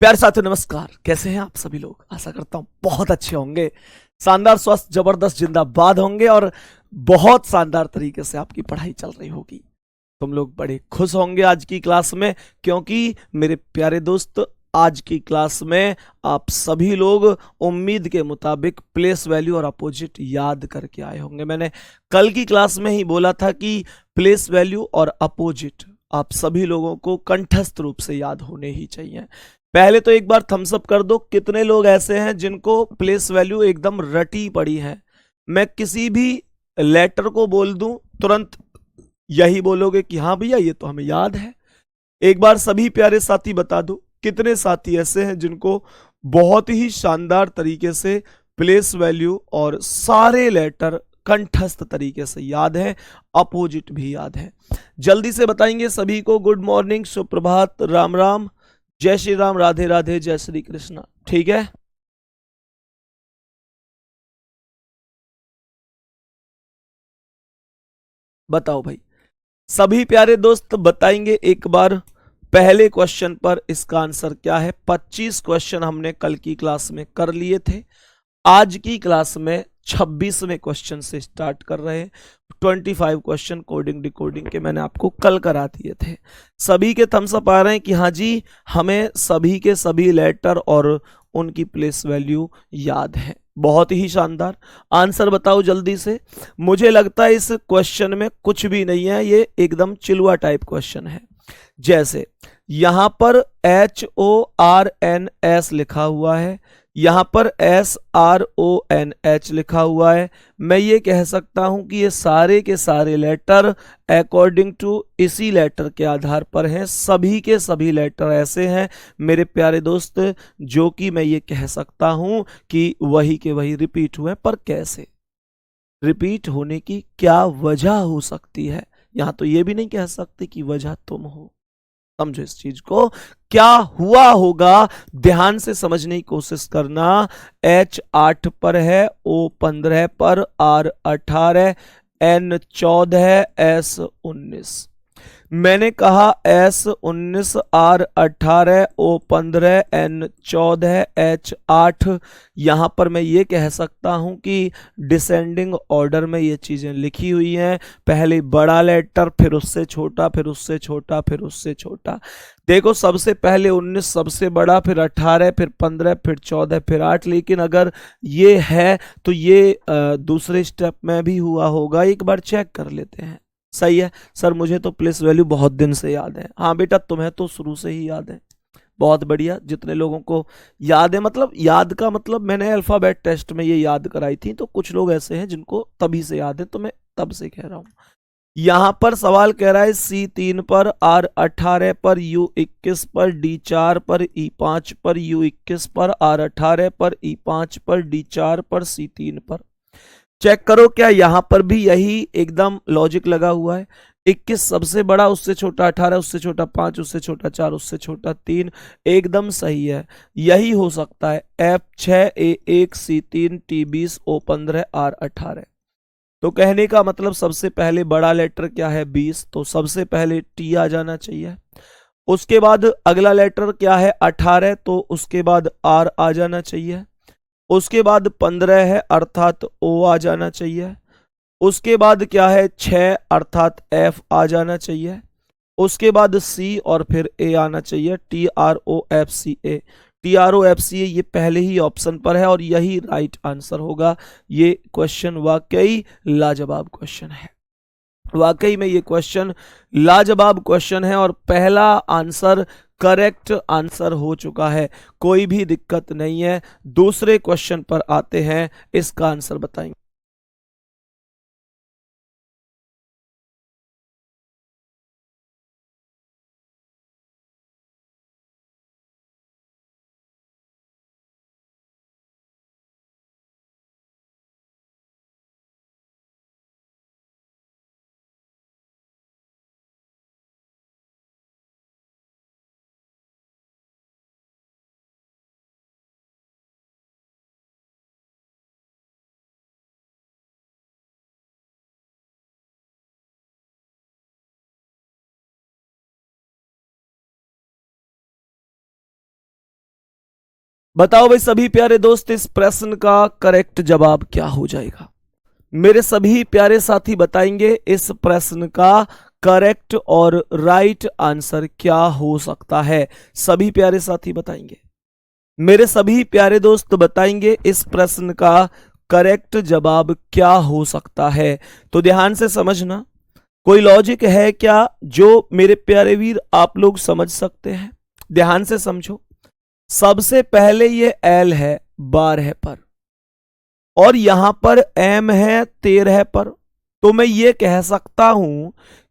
प्यारे साथियों नमस्कार। कैसे हैं आप सभी लोग? आशा करता हूं बहुत अच्छे होंगे, शानदार, स्वस्थ, जबरदस्त, जिंदाबाद होंगे और बहुत शानदार तरीके से आपकी पढ़ाई चल रही होगी। तुम लोग बड़े खुश होंगे आज की क्लास में, क्योंकि मेरे प्यारे दोस्त आज की क्लास में आप सभी लोग उम्मीद के मुताबिक प्लेस वैल्यू और अपोजिट याद करके आए होंगे। मैंने कल की क्लास में ही बोला था कि प्लेस वैल्यू और अपोजिट आप सभी लोगों को कंठस्थ रूप से याद होने ही चाहिए। पहले तो एक बार थम्स अप कर दो, कितने लोग ऐसे हैं जिनको प्लेस वैल्यू एकदम रटी पड़ी है। मैं किसी भी लेटर को बोल दूं, तुरंत यही बोलोगे कि हाँ भैया ये तो हमें याद है। एक बार सभी प्यारे साथी बता दो, कितने साथी ऐसे हैं जिनको बहुत ही शानदार तरीके से प्लेस वैल्यू और सारे लेटर कंठस्थ तरीके से याद है, अपोजिट भी याद है। जल्दी से बताएंगे सभी को। गुड मॉर्निंग, सुप्रभात, राम राम, जय श्री राम, राधे राधे, जय श्री कृष्णा। ठीक है, बताओ भाई। सभी प्यारे दोस्त बताएंगे एक बार पहले क्वेश्चन पर इसका आंसर क्या है। 25 क्वेश्चन हमने कल की क्लास में कर लिए थे। आज की क्लास में 26वें क्वेश्चन से स्टार्ट कर रहे हैं। 25 क्वेश्चन कोडिंग डिकोडिंग के मैंने आपको कल करा दिए थे। सभी के थम्स अप आ रहे हैं कि हाँ जी, हमें सभी के सभी लेटर और उनकी प्लेस वैल्यू याद है। बहुत ही शानदार। आंसर बताओ जल्दी से। मुझे लगता है इस क्वेश्चन में कुछ भी नहीं है, ये एकदम चिलुआ टाइप क्वेश्चन है। जैसे यहां पर HORNS लिखा हुआ है, यहां पर SRONH लिखा हुआ है। मैं ये कह सकता हूं कि ये सारे के सारे लेटर अकॉर्डिंग टू इसी लेटर के आधार पर हैं। सभी के सभी लेटर ऐसे हैं मेरे प्यारे दोस्त, जो कि मैं ये कह सकता हूं कि वही के वही रिपीट हुए। पर कैसे रिपीट होने की क्या वजह हो सकती है, यहां तो ये भी नहीं कह सकते कि वजह तुम हो। समझो इस चीज को, क्या हुआ होगा ध्यान से समझने की कोशिश करना। H 8 पर है, O 15 पर, R 18, N 14, S 19। मैंने कहा S 19, R 18, O 15, N 14, H 8। यहां पर मैं ये कह सकता हूं कि डिसेंडिंग ऑर्डर में ये चीजें लिखी हुई हैं। पहले बड़ा लेटर, फिर उससे छोटा, फिर उससे छोटा, फिर उससे छोटा। देखो सबसे पहले 19 सबसे बड़ा, फिर 18, फिर 15, फिर 14, फिर 8। लेकिन अगर ये है तो ये दूसरे स्टेप में भी हुआ होगा, एक बार चेक कर लेते हैं। सही है सर, मुझे तो प्लेस वैल्यू बहुत दिन से याद है। हाँ बेटा, तुम्हें तो शुरू से ही याद है। बहुत बढ़िया। जितने लोगों को याद है, मतलब याद का मतलब मैंने अल्फाबेट टेस्ट में ये याद कराई थी, तो कुछ लोग ऐसे हैं जिनको तभी से याद है, तो मैं तब से कह रहा हूं। यहां पर सवाल कह रहा है C 3 पर, R 18 पर, U 21 पर, D 4 पर, E 5 पर, U 21 पर, R 18 पर, E 5 पर, D 4 पर, C 3 पर। चेक करो क्या यहां पर भी यही एकदम लॉजिक लगा हुआ है। 21 सबसे बड़ा, उससे छोटा 18, उससे छोटा 5, उससे छोटा 4, उससे छोटा 3। एकदम सही है। यही हो सकता है F 6, A 1, C 3, T 20, O 15, R 18। तो कहने का मतलब सबसे पहले बड़ा लेटर क्या है 20, तो सबसे पहले टी आ जाना चाहिए। उसके बाद अगला लेटर क्या है 18, तो उसके बाद आर आ जाना चाहिए। उसके बाद 15 है अर्थात ओ आ जाना चाहिए। उसके बाद क्या है 6 अर्थात एफ आ जाना चाहिए। उसके बाद सी और फिर ए आना चाहिए, TROFCA। TROFCA ये पहले ही ऑप्शन पर है और यही राइट आंसर होगा। ये क्वेश्चन वाकई लाजवाब क्वेश्चन है। वाकई में ये क्वेश्चन लाजवाब क्वेश्चन है और पहला आंसर करेक्ट आंसर हो चुका है। कोई भी दिक्कत नहीं है। दूसरे क्वेश्चन पर आते हैं, इसका आंसर बताएंगे। बताओ भाई सभी प्यारे दोस्त, इस प्रश्न का करेक्ट जवाब क्या हो जाएगा? मेरे सभी प्यारे साथी बताएंगे इस प्रश्न का करेक्ट और राइट आंसर क्या हो सकता है। सभी प्यारे साथी बताएंगे, मेरे सभी प्यारे दोस्त बताएंगे इस प्रश्न का करेक्ट जवाब क्या हो सकता है। तो ध्यान से समझना, कोई लॉजिक है क्या जो मेरे प्यारे वीर आप लोग समझ सकते हैं? ध्यान से समझो। सबसे पहले ये L है 12 पर, और यहां पर M है 13 पर, तो मैं ये कह सकता हूं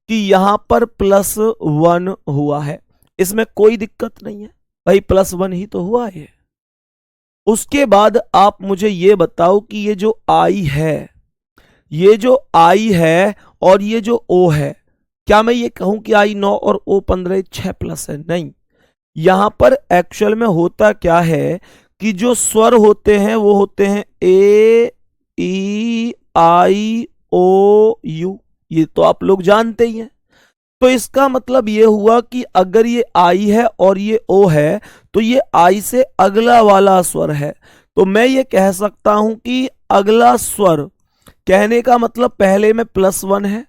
कि यहां पर +1 हुआ है। इसमें कोई दिक्कत नहीं है भाई, +1 ही तो हुआ है। उसके बाद आप मुझे ये बताओ कि ये जो I है, ये जो I है और ये जो O है, क्या मैं ये कहूं कि I 9 और O 15 6 प्लस है? नहीं। यहां पर एक्चुअल में होता क्या है कि जो स्वर होते हैं वो होते हैं A E I O U, ये तो आप लोग जानते ही हैं। तो इसका मतलब ये हुआ कि अगर ये I है और ये O है तो ये I से अगला वाला स्वर है। तो मैं ये कह सकता हूं कि अगला स्वर, कहने का मतलब पहले में +1 है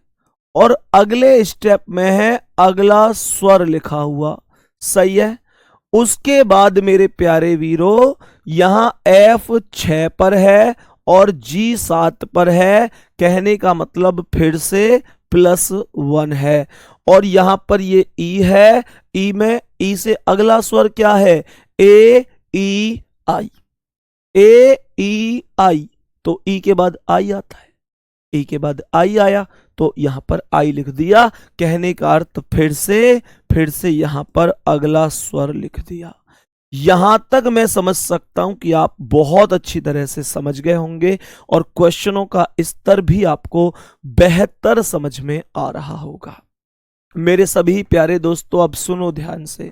और अगले स्टेप में है अगला स्वर लिखा हुआ। सही है। उसके बाद मेरे प्यारे वीरों, यहां F 6 पर है और G 7 पर है, कहने का मतलब फिर से +1 है। और यहां पर ये E है, E में E से अगला स्वर क्या है? A E I, A E I, तो E के बाद I आता है, E के बाद I आया तो यहां पर I लिख दिया। कहने का अर्थ फिर से यहां पर अगला स्वर लिख दिया। यहां तक मैं समझ सकता हूं कि आप बहुत अच्छी तरह से समझ गए होंगे और क्वेश्चनों का स्तर भी आपको बेहतर समझ में आ रहा होगा। मेरे सभी प्यारे दोस्तों, अब सुनो ध्यान से।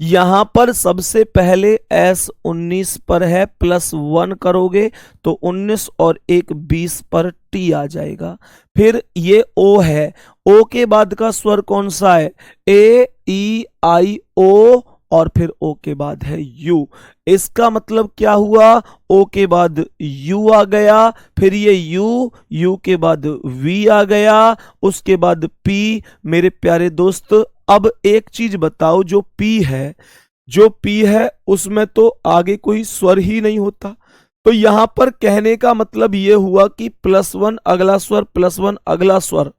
यहां पर सबसे पहले S 19 पर है, +1 करोगे तो 19 और 1 20 पर T आ जाएगा। फिर ये O है, O के बाद का स्वर कौन सा है? A E I O, और फिर O के बाद है U। इसका मतलब क्या हुआ? O के बाद U आ गया, फिर ये U के बाद V आ गया, उसके बाद P। मेरे प्यारे दोस्त, अब एक चीज बताओ, जो P है उसमें तो आगे कोई स्वर ही नहीं होता। तो यहां पर कहने का मतलब यह हुआ कि +1 अगला स्वर, +1 अगला स्वर।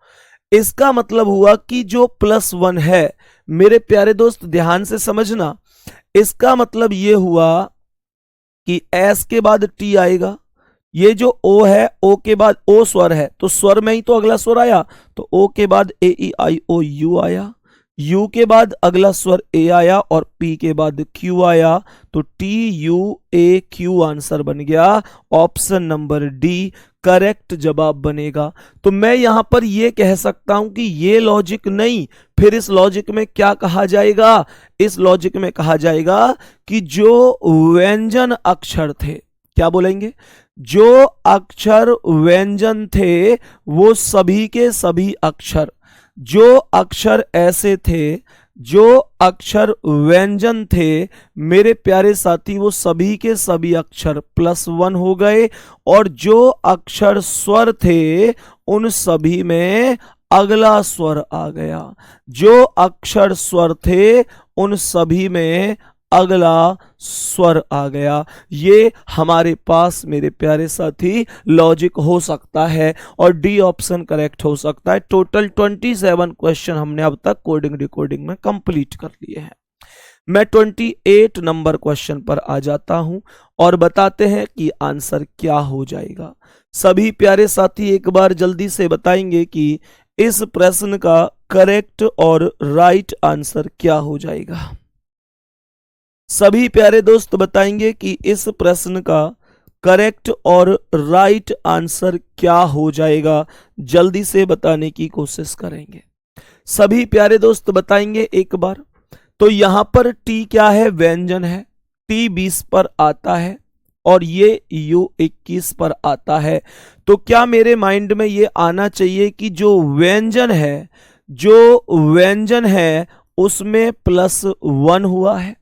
इसका मतलब हुआ कि जो +1 है, मेरे प्यारे दोस्त ध्यान से समझना, इसका मतलब यह हुआ कि S के बाद T आएगा। ये जो O है, O के बाद O स्वर है, तो स्वर में ही तो अगला स्वर आया, तो O के बाद A E I O U आया, U के बाद अगला स्वर A आया और P के बाद Q आया, तो T U A Q answer बन गया। ऑप्शन नंबर D करेक्ट जवाब बनेगा। तो मैं यहां पर यह कह सकता हूं कि ये लॉजिक नहीं, फिर इस लॉजिक में क्या कहा जाएगा? इस लॉजिक में कहा जाएगा कि जो व्यंजन अक्षर थे, क्या बोलेंगे? जो अक्षर व्यंजन थे वो सभी के सभी अक्षर, जो अक्षर ऐसे थे, जो अक्षर व्यंजन थे, मेरे प्यारे साथी, वो सभी के सभी अक्षर +1 हो गए, और जो अक्षर स्वर थे उन सभी में अगला स्वर आ गया। जो अक्षर स्वर थे उन सभी में अगला स्वर आ गया। ये हमारे पास मेरे प्यारे साथी लॉजिक हो सकता है और डी ऑप्शन करेक्ट हो सकता है। टोटल 27 क्वेश्चन हमने अब तक कोडिंग डिकोडिंग में कंप्लीट कर लिए हैं। मैं 28 नंबर क्वेश्चन पर आ जाता हूं और बताते हैं कि आंसर क्या हो जाएगा। सभी प्यारे साथी एक बार जल्दी से बताएंगे कि इस प्रश्न का करेक्ट और राइट आंसर क्या हो जाएगा। सभी प्यारे दोस्त बताएंगे कि इस प्रश्न का करेक्ट और राइट आंसर क्या हो जाएगा। जल्दी से बताने की कोशिश करेंगे। सभी प्यारे दोस्त बताएंगे एक बार। तो यहां पर टी क्या है? व्यंजन है। टी 20 पर आता है और ये यू 21 पर आता है। तो क्या मेरे माइंड में ये आना चाहिए कि जो व्यंजन है उसमें +1 हुआ है।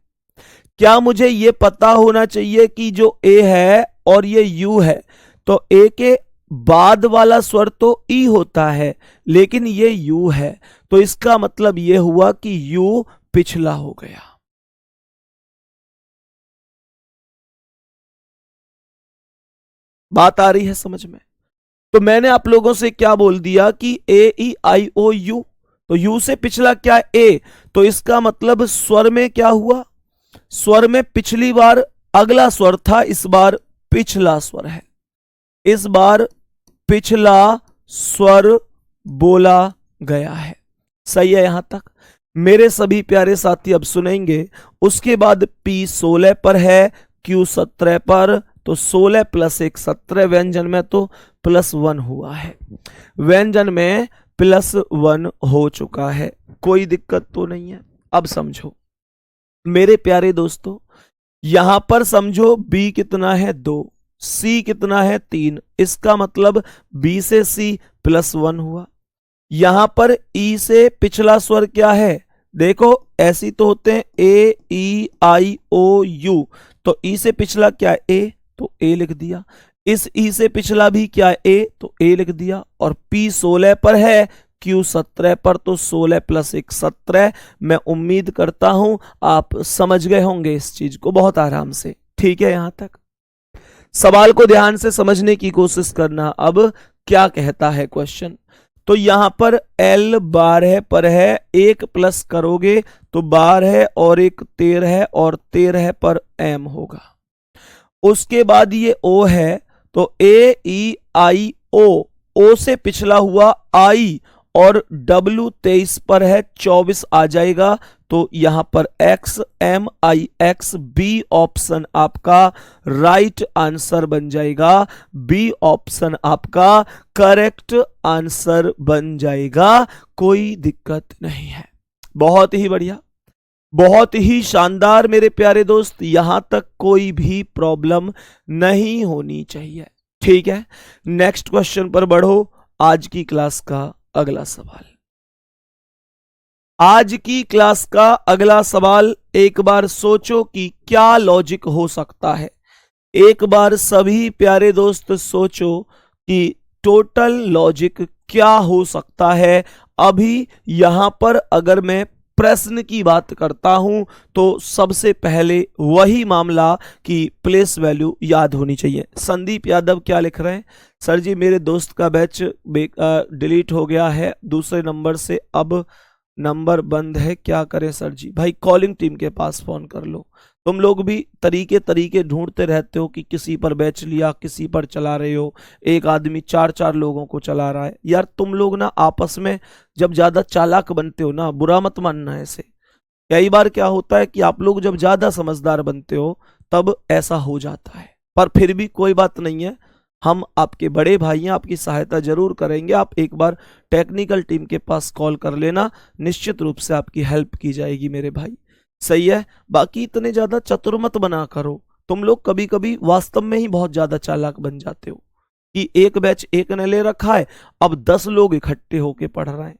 क्या मुझे ये पता होना चाहिए कि जो ए है और ये यू है, तो ए के बाद वाला स्वर तो ई होता है, लेकिन ये यू है, तो इसका मतलब ये हुआ कि यू पिछला हो गया। बात आ रही है समझ में? तो मैंने आप लोगों से क्या बोल दिया कि ए ई आई ओ यू, तो यू से पिछला क्या है? ए, तो इसका मतलब स्वर में क्या हुआ? स्वर में पिछली बार अगला स्वर था, इस बार पिछला स्वर है, इस बार पिछला स्वर बोला गया है। सही है यहां तक? मेरे सभी प्यारे साथी अब सुनेंगे। उसके बाद पी 16 पर है, क्यू 17 पर, तो 16 प्लस 1 17, व्यंजन में तो +1 हुआ है, व्यंजन में +1 हो चुका है, कोई दिक्कत तो नहीं है। अब समझो मेरे प्यारे दोस्तों, यहां पर समझो बी कितना है 2, सी कितना है 3, इसका मतलब बी से सी +1 हुआ। यहां पर ई से पिछला स्वर क्या है? देखो ऐसी तो होते हैं ए ई आई ओ यू, तो ई से पिछला क्या है? ए, तो ए लिख दिया। इस ई से पिछला भी क्या है? ए, तो ए लिख दिया। और पी 16 पर है, क्यू 17 पर, तो 16 + 1 17। मैं उम्मीद करता हूं आप समझ गए होंगे इस चीज को बहुत आराम से। ठीक है, यहां तक सवाल को ध्यान से समझने की कोशिश करना। अब क्या कहता है क्वेश्चन, तो यहां पर L 12 पर है, 1 प्लस करोगे तो 12 और 1 13 और 13 पर M होगा। उसके बाद ये O है, तो A E I O, O से पिछला हुआ I और W 23 पर है, 24 आ जाएगा, तो यहां पर X M I X, B option आपका राइट आंसर बन जाएगा, बी ऑप्शन आपका करेक्ट आंसर बन जाएगा, कोई दिक्कत नहीं है। बहुत ही बढ़िया, बहुत ही शानदार मेरे प्यारे दोस्त, यहां तक कोई भी प्रॉब्लम नहीं होनी चाहिए। ठीक है, नेक्स्ट क्वेश्चन पर बढ़ो। आज की क्लास का अगला सवाल, आज की क्लास का अगला सवाल, एक बार सोचो कि क्या लॉजिक हो सकता है। एक बार सभी प्यारे दोस्त सोचो कि टोटल लॉजिक क्या हो सकता है। अभी यहां पर अगर मैं प्रश्न की बात करता हूं तो सबसे पहले वही मामला कि प्लेस वैल्यू याद होनी चाहिए। संदीप यादव क्या लिख रहे हैं? सर जी मेरे दोस्त का बैच डिलीट हो गया है दूसरे नंबर से, अब नंबर बंद है, क्या करें सर जी? भाई कॉलिंग टीम के पास फोन कर लो। तुम लोग भी तरीके ढूंढते रहते हो कि किसी पर बैच लिया, किसी पर चला रहे हो, एक आदमी 4 लोगों को चला रहा है। यार तुम लोग ना आपस में जब ज्यादा चालाक बनते हो ना, बुरा मत मानना ऐसे, कई बार क्या होता है कि आप लोग जब ज्यादा समझदार बनते हो तब ऐसा हो जाता है। पर फिर भी कोई बात नहीं है, हम आपके बड़े भाई हैं, आपकी सहायता जरूर करेंगे। आप एक बार टेक्निकल टीम के पास कॉल कर लेना, निश्चित रूप से आपकी हेल्प की जाएगी मेरे भाई। सही है, बाकी इतने ज्यादा चतुर मत बना करो। तुम लोग कभी कभी वास्तव में ही बहुत ज्यादा चालाक बन जाते हो कि एक बैच एक ने ले रखा है, अब 10 लोग इकट्ठे होके पढ़ रहे हैं,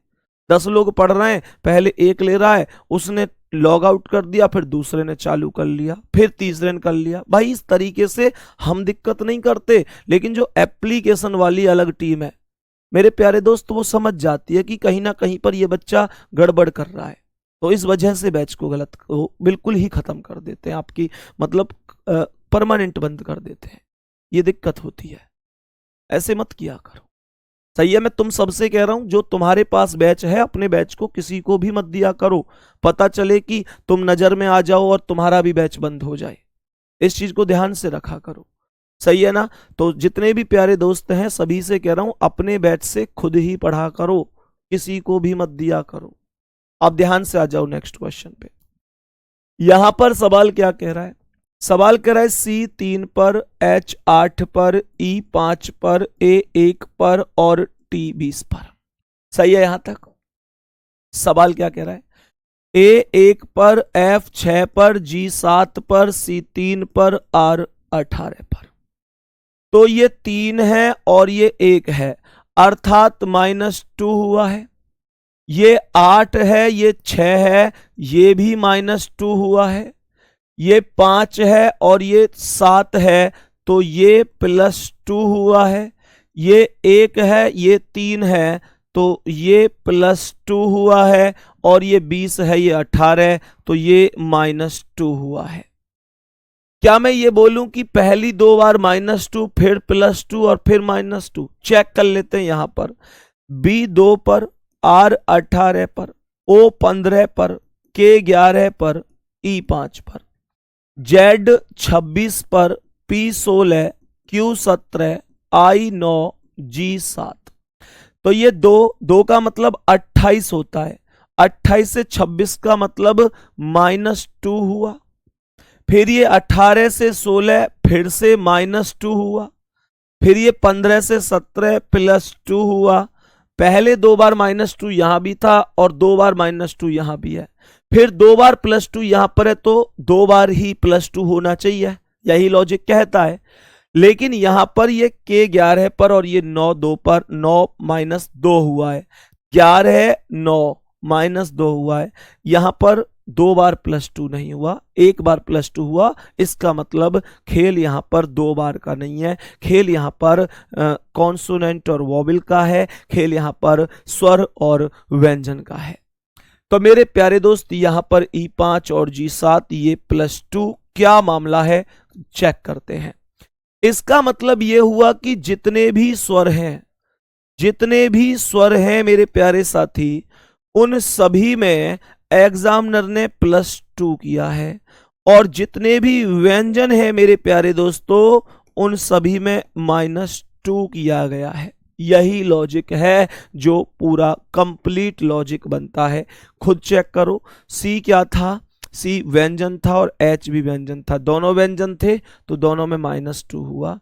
10 लोग पढ़ रहे हैं, पहले एक ले रहा है, उसने लॉग आउट कर दिया, फिर दूसरे ने चालू कर लिया, फिर तीसरे ने कर लिया। भाई इस तरीके से हम दिक्कत नहीं करते, लेकिन जो एप्लीकेशन वाली अलग टीम है मेरे प्यारे दोस्त, वो समझ जाती है कि कहीं ना कहीं पर ये बच्चा गड़बड़ कर रहा है, तो इस वजह से बैच को गलत को बिल्कुल ही खत्म कर देते हैं, आपकी मतलब परमानेंट बंद कर देते हैं। ये दिक्कत होती है, ऐसे मत किया करो। सही है, मैं तुम सबसे कह रहा हूं, जो तुम्हारे पास बैच है अपने बैच को किसी को भी मत दिया करो, पता चले कि तुम नजर में आ जाओ और तुम्हारा भी बैच बंद हो जाए। इस चीज को ध्यान से रखा करो। सही है ना? तो जितने भी प्यारे दोस्त हैं सभी से कह रहा हूं, अपने बैच से खुद ही पढ़ा करो, किसी को भी मत दिया करो। अब ध्यान से आ जाओ नेक्स्ट क्वेश्चन पे। यहां पर सवाल क्या कह रहा है? सवाल कह रहा है C 3 पर, H 8 पर, E 5 पर, A 1 पर और T 20 पर। सही है यहां तक? सवाल क्या कह रहा है? A 1 पर, F 6 पर, G 7 पर, C 3 पर, R 18 पर। तो ये 3 है और ये 1 है, अर्थात -2 हुआ है। ये 8 है, ये 6 है, ये भी -2 हुआ है। ये 5 है और ये 7 है, तो ये +2 हुआ है। ये 1 है, ये 3 है, तो ये +2 हुआ है। और ये 20 है, ये 18, तो ये -2 हुआ है। क्या मैं ये बोलूं कि पहली 2 बार -2, फिर +2 और फिर -2? चेक कर लेते हैं यहां पर। B2 पर, R 18 पर, O 15 पर, K 11 पर, E 5 पर, Z 26 पर, P 16, Q 17, I 9, G 7। तो ये दो का मतलब 28 होता है। 28 से 26 का मतलब -2 हुआ। फिर ये 18 से 16 फिर से -2 हुआ। फिर ये 15 से 17 +2 हुआ। पहले 2 बार -2 यहां भी था और 2 बार -2 यहां भी है। फिर 2 बार +2 यहां पर है, तो 2 बार ही +2 होना चाहिए, यही लॉजिक कहता है। लेकिन यहां पर ये K 11 पर और ये 9 2 पर, 9 -2 हुआ है। 11 9 -2 हुआ है। यहां पर 2 बार +2 नहीं हुआ, 1 बार +2 हुआ। इसका मतलब खेल यहां पर 2 बार का नहीं है, खेल यहां पर कॉन्सोनेंट और वॉवेल का है, खेल यहां पर स्वर और व्यंजन का है। तो मेरे प्यारे दोस्त, यहां पर E5 और G7 ये +2 क्या मामला है, चेक करते हैं। इसका मतलब यह हुआ कि जितने भी स्वर हैं मेरे प्यारे साथी, उन सभी में एग्जामिनर ने +2 किया है। और जितने भी व्यंजन हैं मेरे प्यारे दोस्तों, उन सभी में -2 किया गया है। यही लॉजिक है जो पूरा कंप्लीट लॉजिक बनता है। खुद चेक करो, सी क्या था, सी व्यंजन था और एच भी व्यंजन था। दोनों व्यंजन थे तो दोनों में -2 हुआ।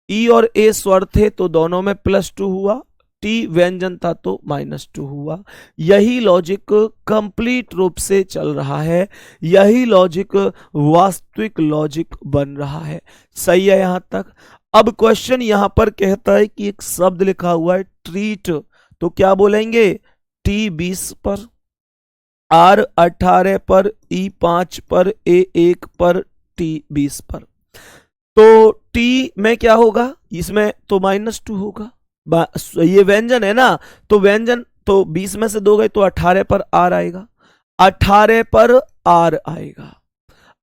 ई और ए स्वर थे तो दोनों में +2 हुआ। टी व्यंजन था तो -2 हुआ। यही लॉजिक कंप्लीट रूप से चल रहा है, यही लॉजिक वास्तविक लॉजिक बन रहा है। सही है यहां तक। अब क्वेश्चन यहां पर कहता है कि एक शब्द लिखा हुआ है ट्रीट, तो क्या बोलेंगे, T20 पर, R 18 पर, E5 पर, A1 पर, T20 पर। तो T में क्या होगा, इसमें तो -2 होगा। ये व्यंजन है ना, तो व्यंजन तो 20 में से 2 गए तो 18 पर R आएगा, 18 पर R आएगा।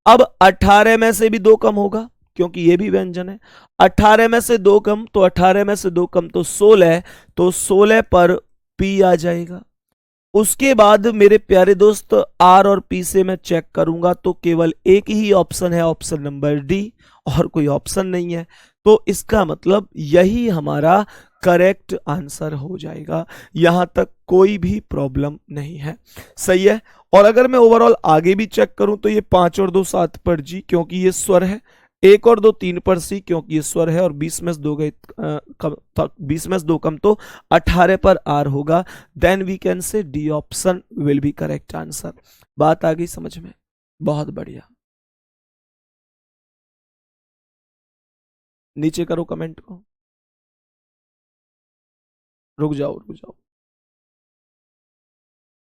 अब 18 में से भी 2 कम होगा क्योंकि ये भी व्यंजन है। 18 में से 2 कम तो 18 में से 2 कम तो 16, तो 16 पर P आ जाएगा। उसके बाद मेरे प्यारे दोस्त R और P से मैं चेक करूंगा तो केवल एक ही ऑप्शन है, ऑप्शन नंबर डी, और कोई ऑप्शन नहीं है। तो इसका मतलब यही हमारा करेक्ट आंसर हो जाएगा। यहां तक कोई भी प्रॉब्लम नहीं है। सही है। और अगर मैं ओवरऑल आगे भी चेक करूं तो ये 5 और 2 7 पर जी क्योंकि ये स्वर है, 1 और 2 3 पर सी क्योंकि ये स्वर है, और 20 में से 2 गए 20 में से 2 कम तो 18 पर आर होगा। Then we can say D option will be correct answer. बात आ गई समझ में? बहुत बढ़िया। नीचे करो कमेंट को। रुक जाओ रुक जाओ,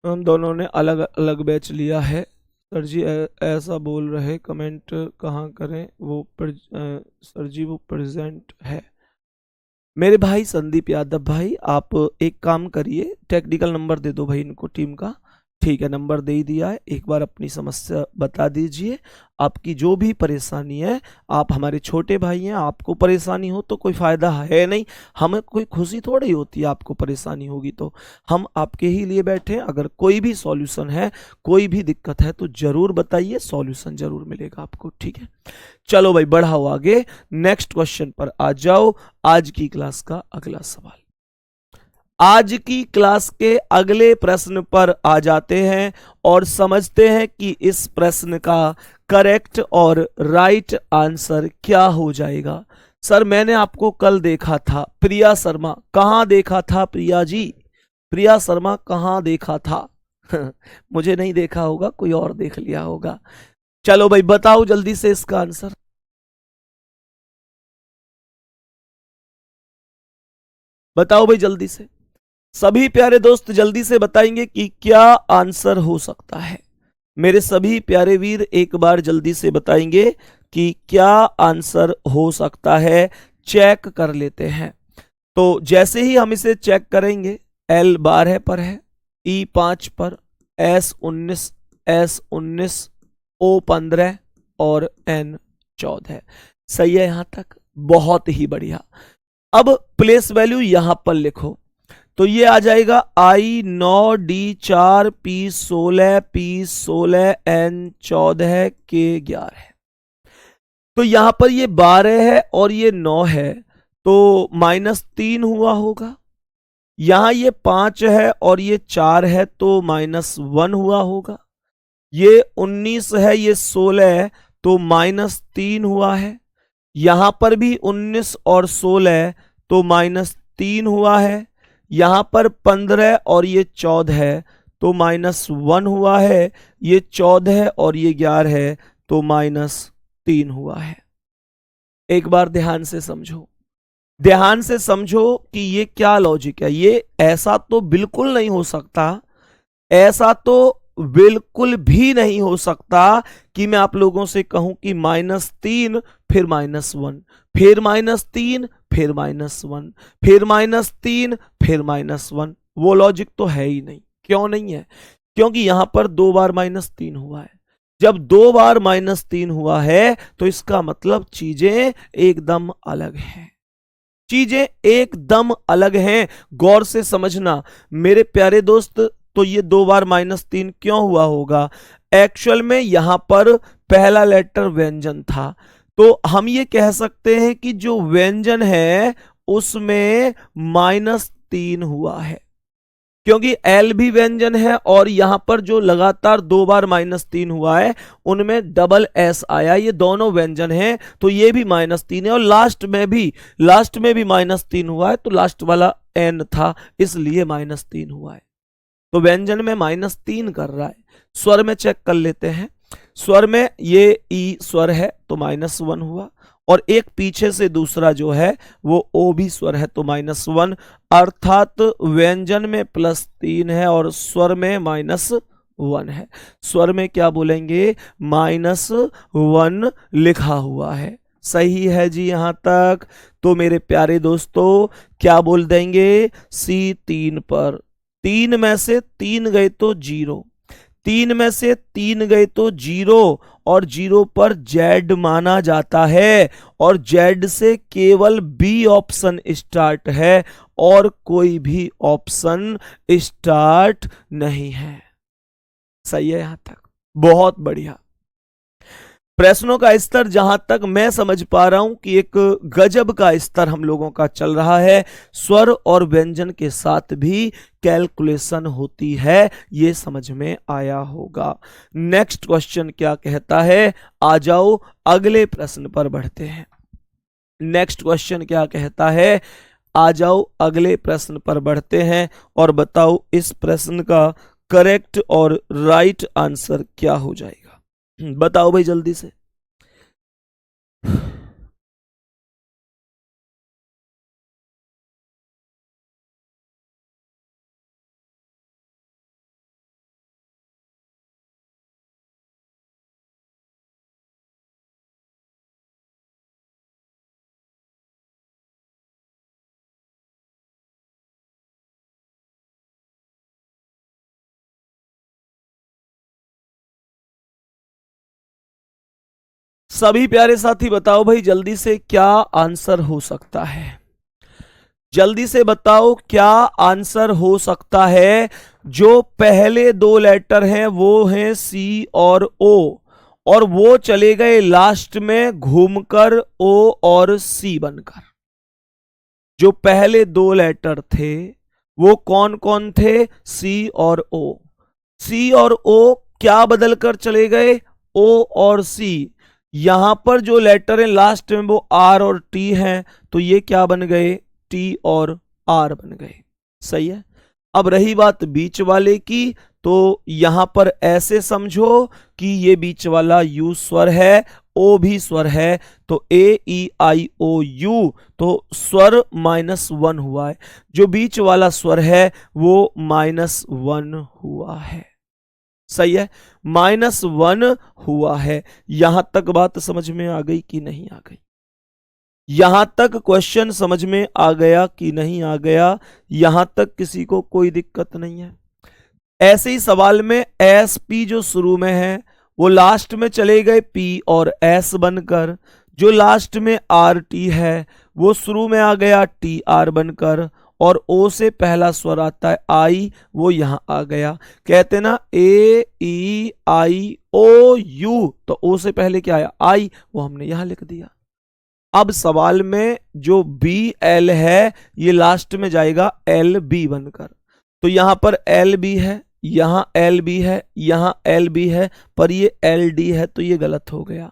हम दोनों ने अलग अलग बैच लिया है। सर जी ऐसा बोल रहे, कमेंट कहाँ करें, वो सर जी वो प्रेजेंट है। मेरे भाई संदीप यादव भाई, आप एक काम करिए, टेक्निकल नंबर दे दो भाई इनको, टीम का। ठीक है, नंबर दे ही दिया है। एक बार अपनी समस्या बता दीजिए, आपकी जो भी परेशानी है। आप हमारे छोटे भाई हैं, आपको परेशानी हो तो कोई फ़ायदा है नहीं, हमें कोई खुशी थोड़ी होती है आपको परेशानी होगी तो। हम आपके ही लिए बैठे हैं। अगर कोई भी सॉल्यूशन है, कोई भी दिक्कत है तो ज़रूर बताइए, सॉल्यूशन ज़रूर मिलेगा आपको। ठीक है, चलो भाई बढ़ाओ आगे, नेक्स्ट क्वेश्चन पर आ जाओ। आज की क्लास का अगला सवाल, आज की क्लास के अगले प्रश्न पर आ जाते हैं और समझते हैं कि इस प्रश्न का करेक्ट और राइट आंसर क्या हो जाएगा। सर मैंने आपको कल देखा था, प्रिया शर्मा, कहाँ देखा था प्रिया जी? प्रिया शर्मा कहाँ देखा था? मुझे नहीं देखा होगा, कोई और देख लिया होगा। चलो भाई बताओ जल्दी से इसका आंसर, बताओ भाई जल्दी से। सभी प्यारे दोस्त जल्दी से बताएंगे कि क्या आंसर हो सकता है। मेरे सभी प्यारे वीर एक बार जल्दी से बताएंगे कि क्या आंसर हो सकता है, चेक कर लेते हैं। तो जैसे ही हम इसे चेक करेंगे, L 12 पर है, E 5 पर, S 19, O 15 और N 14। सही है यहां तक? बहुत ही बढ़िया। अब प्लेस वैल्यू यहां पर लिखो, तो ये आ जाएगा I 9, D 4, P 16, P 16, N 14, K 11। तो यहां पर ये 12 है और ये 9 है, तो -3 हुआ होगा। यहां ये 5 है और ये 4 है, तो -1 हुआ होगा। ये 19 है, ये 16 है, तो -3 हुआ है। यहां पर भी 19 और 16 तो -3 हुआ है। यहां पर 15 और ये 14 है, तो -1 हुआ है। ये 14 और ये 11 है, तो -3 हुआ है। एक बार ध्यान से समझो, ध्यान से समझो कि ये क्या लॉजिक है। ये ऐसा तो बिल्कुल नहीं हो सकता, ऐसा तो बिल्कुल भी नहीं हो सकता कि मैं आप लोगों से कहूं कि -3 फिर -1, फिर -3 फिर -1, फिर -3 फिर -1। वो लॉजिक तो है ही नहीं। क्यों नहीं है? क्योंकि यहां पर 2 बार -3 हुआ है। जब 2 बार -3 हुआ है तो इसका मतलब चीजें एकदम अलग हैं, चीजें एकदम अलग हैं। गौर से समझना मेरे प्यारे दोस्त। तो ये 2 बार -3 क्यों हुआ होगा? एक्चुअल में यहां पर पहला लेटर व्यंजन था, तो हम ये कह सकते हैं कि जो व्यंजन है उसमें -3 हुआ है, क्योंकि एल भी व्यंजन है और यहां पर जो लगातार 2 बार -3 हुआ है उनमें डबल एस आया, ये दोनों व्यंजन हैं, तो ये भी -3 है। और लास्ट में भी -3 हुआ है, तो लास्ट वाला एन था इसलिए -3 हुआ है। तो व्यंजन में -3 कर रहा है। स्वर में चेक कर लेते हैं। स्वर में ये ई स्वर है तो -1 हुआ, और एक पीछे से दूसरा जो है वो ओ भी स्वर है तो -1, अर्थात व्यंजन में +3 है और स्वर में -1 है। स्वर में क्या बोलेंगे? -1 लिखा हुआ है। सही है जी यहां तक? तो मेरे प्यारे दोस्तों क्या बोल देंगे? सी 3 पर। 3 में से 3 गए तो 0, 3 में से 3 गए तो 0, और 0 पर जेड माना जाता है, और जेड से केवल बी ऑप्शन स्टार्ट है और कोई भी ऑप्शन स्टार्ट नहीं है। सही है यहां तक? बहुत बढ़िया। प्रश्नों का स्तर जहां तक मैं समझ पा रहा हूं कि एक गजब का स्तर हम लोगों का चल रहा है। स्वर और व्यंजन के साथ भी कैलकुलेशन होती है, ये समझ में आया होगा। नेक्स्ट क्वेश्चन क्या कहता है? आ जाओ अगले प्रश्न पर बढ़ते हैं। नेक्स्ट क्वेश्चन क्या कहता है? आ जाओ अगले प्रश्न पर बढ़ते हैं और बताओ इस प्रश्न का करेक्ट और राइट आंसर क्या हो जाएगा। बताओ भाई जल्दी से। सभी प्यारे साथी बताओ भाई जल्दी से, क्या आंसर हो सकता है? जल्दी से बताओ क्या आंसर हो सकता है। जो पहले 2 लेटर हैं वो हैं सी और ओ, और वो चले गए लास्ट में घूमकर ओ और सी बनकर। जो पहले 2 लेटर थे वो कौन कौन थे? सी और ओ। सी और ओ क्या बदलकर चले गए? ओ और सी। यहां पर जो लेटर है लास्ट में वो आर और टी हैं, तो ये क्या बन गए? टी और आर बन गए। सही है। अब रही बात बीच वाले की, तो यहां पर ऐसे समझो कि ये बीच वाला यू स्वर है, ओ भी स्वर है, तो ए ई आई ओ यू, तो स्वर -1 हुआ है। जो बीच वाला स्वर है वो -1 हुआ है। सही है, -1 हुआ है। यहां तक बात समझ में आ गई कि नहीं आ गई? यहां तक क्वेश्चन समझ में आ गया कि नहीं आ गया? यहां तक किसी को कोई दिक्कत नहीं है? ऐसे ही सवाल में एस पी जो शुरू में है वो लास्ट में चले गए पी और एस बनकर, जो लास्ट में आर टी है वो शुरू में आ गया टी आर बनकर, और ओ से पहला स्वर आता है आई, वो यहां आ गया। कहते ना ए ई आई ओ यू, तो ओ से पहले क्या आया? आई, वो हमने यहां लिख दिया। अब सवाल में जो बी एल है ये लास्ट में जाएगा एल बी बनकर, तो यहां पर एल बी है, यहां एल बी है, यहां एल बी है, पर ये एल डी है, तो ये गलत हो गया।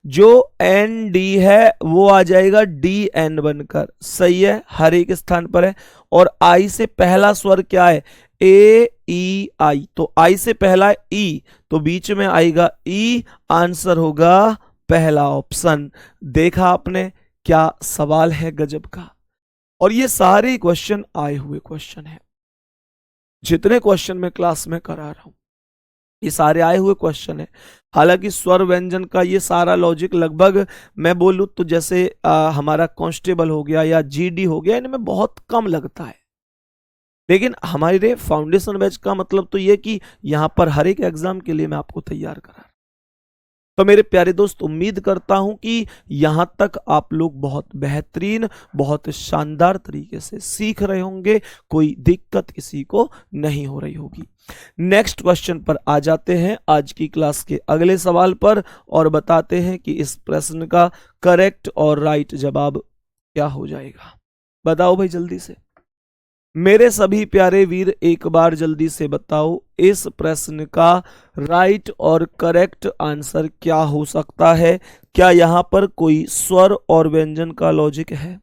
जो एन डी है वो आ जाएगा डी एन बनकर, सही है, हर एक स्थान पर है। और आई से पहला स्वर क्या है? ए ई आई, तो आई से पहला ई, तो बीच में आएगा ई, आंसर होगा पहला ऑप्शन। देखा आपने, क्या सवाल है गजब का। और ये सारे क्वेश्चन आए हुए क्वेश्चन है, जितने क्वेश्चन मैं क्लास में करा रहा हूं ये सारे आए हुए क्वेश्चन है। हालांकि स्वर व्यंजन का ये सारा लॉजिक लगभग मैं बोलूं तो जैसे हमारा कांस्टेबल हो गया या जीडी हो गया, इनमें बहुत कम लगता है, लेकिन हमारे फाउंडेशन बैच का मतलब तो ये कि यहां पर हर एक एग्जाम के लिए मैं आपको तैयार करा रहा हूं। तो मेरे प्यारे दोस्त, उम्मीद करता हूं कि यहां तक आप लोग बहुत बेहतरीन, बहुत शानदार तरीके से सीख रहे होंगे, कोई दिक्कत किसी को नहीं हो रही होगी। नेक्स्ट क्वेश्चन पर आ जाते हैं, आज की क्लास के अगले सवाल पर, और बताते हैं कि इस प्रश्न का करेक्ट और राइट जवाब क्या हो जाएगा। बताओ भाई जल्दी से, मेरे सभी प्यारे वीर, एक बार जल्दी से बताओ इस प्रश्न का राइट और करेक्ट आंसर क्या हो सकता है? क्या यहां पर कोई स्वर और व्यंजन का लॉजिक है?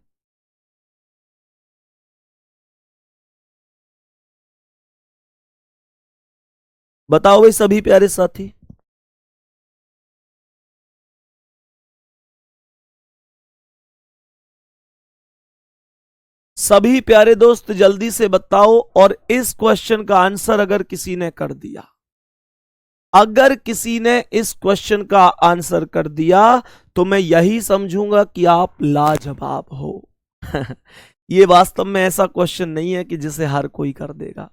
बताओ भाई सभी प्यारे साथी। सभी प्यारे दोस्त जल्दी से बताओ, और इस क्वेश्चन का आंसर अगर किसी ने कर दिया, अगर किसी ने इस क्वेश्चन का आंसर कर दिया तो मैं यही समझूंगा कि आप लाजवाब हो। ये वास्तव में ऐसा क्वेश्चन नहीं है कि जिसे हर कोई कर देगा।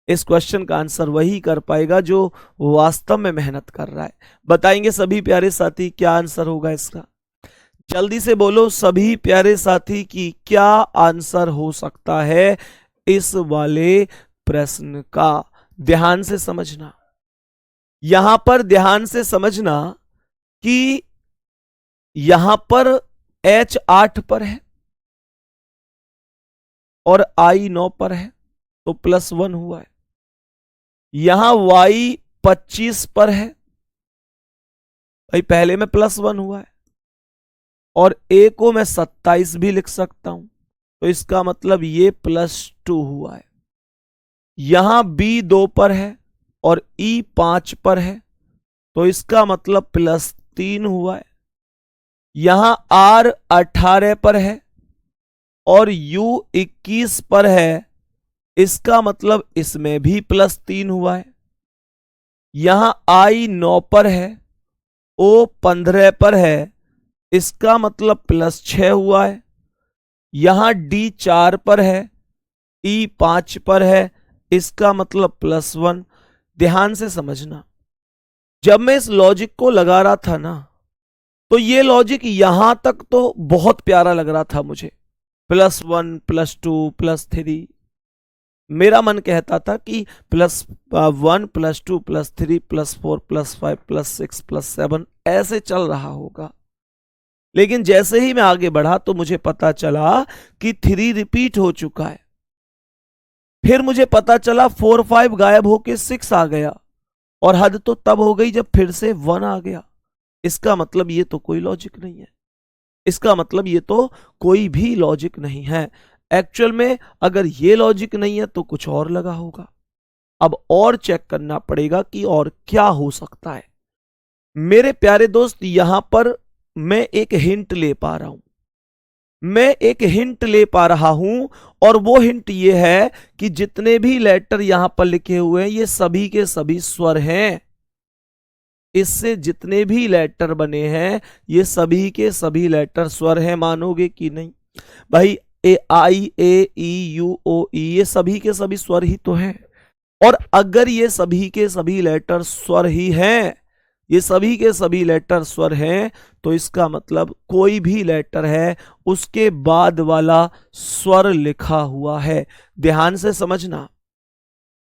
इस क्वेश्चन का आंसर वही कर पाएगा जो वास्तव में मेहनत कर रहा है। बताएंगे सभी प्यारे साथी क्या आंसर होगा इसका? जल्दी से बोलो सभी प्यारे साथी कि क्या आंसर हो सकता है इस वाले प्रश्न का। ध्यान से समझना, यहां पर ध्यान से समझना कि यहां पर H 8 पर है और I 9 पर है, तो +1 हुआ है। यहां Y 25 पर है, भाई पहले में +1 हुआ है, और A को मैं 27 भी लिख सकता हूं, तो इसका मतलब ये +2 हुआ है। यहां B 2 पर है और E 5 पर है, तो इसका मतलब +3 हुआ है। यहां R 18 पर है और U 21 पर है, इसका मतलब इसमें भी +3 हुआ है। यहां I 9 पर है, O 15 पर है, इसका मतलब +6 हुआ है। यहां D 4 पर है, E 5 पर है, इसका मतलब +1। ध्यान से समझना, जब मैं इस लॉजिक को लगा रहा था ना, तो ये लॉजिक यहां तक तो बहुत प्यारा लग रहा था मुझे, +1 +2 +3। मेरा मन कहता था कि +1 +2 +3 +4 +5 +6 +7 ऐसे चल रहा होगा। लेकिन जैसे ही मैं आगे बढ़ा तो मुझे पता चला कि 3 रिपीट हो चुका है। फिर मुझे पता चला 4 5 गायब होके 6 आ गया, और हद तो तब हो गई जब फिर से 1 आ गया। इसका मतलब ये तो कोई लॉजिक नहीं है, इसका मतलब ये तो कोई भी लॉजिक नहीं है। एक्चुअल में अगर ये लॉजिक नहीं है तो कुछ और लगा होगा। अब और चेक करना पड़ेगा कि और क्या हो सकता है। मेरे प्यारे दोस्त, यहां पर मैं एक हिंट ले पा रहा हूं। मैं एक हिंट ले पा रहा हूं, और वो हिंट ये है कि जितने भी लेटर यहां पर लिखे हुए हैं ये सभी के सभी स्वर हैं। इससे जितने भी लेटर बने हैं ये सभी के सभी लेटर स्वर हैं। मानोगे कि नहीं भाई? ए आई ए ई यू ओ ई ये सभी के सभी स्वर ही तो हैं। और अगर ये सभी के सभी लेटर स्वर ही हैं, ये सभी के सभी लेटर स्वर हैं, तो इसका मतलब कोई भी लेटर है उसके बाद वाला स्वर लिखा हुआ है। ध्यान से समझना।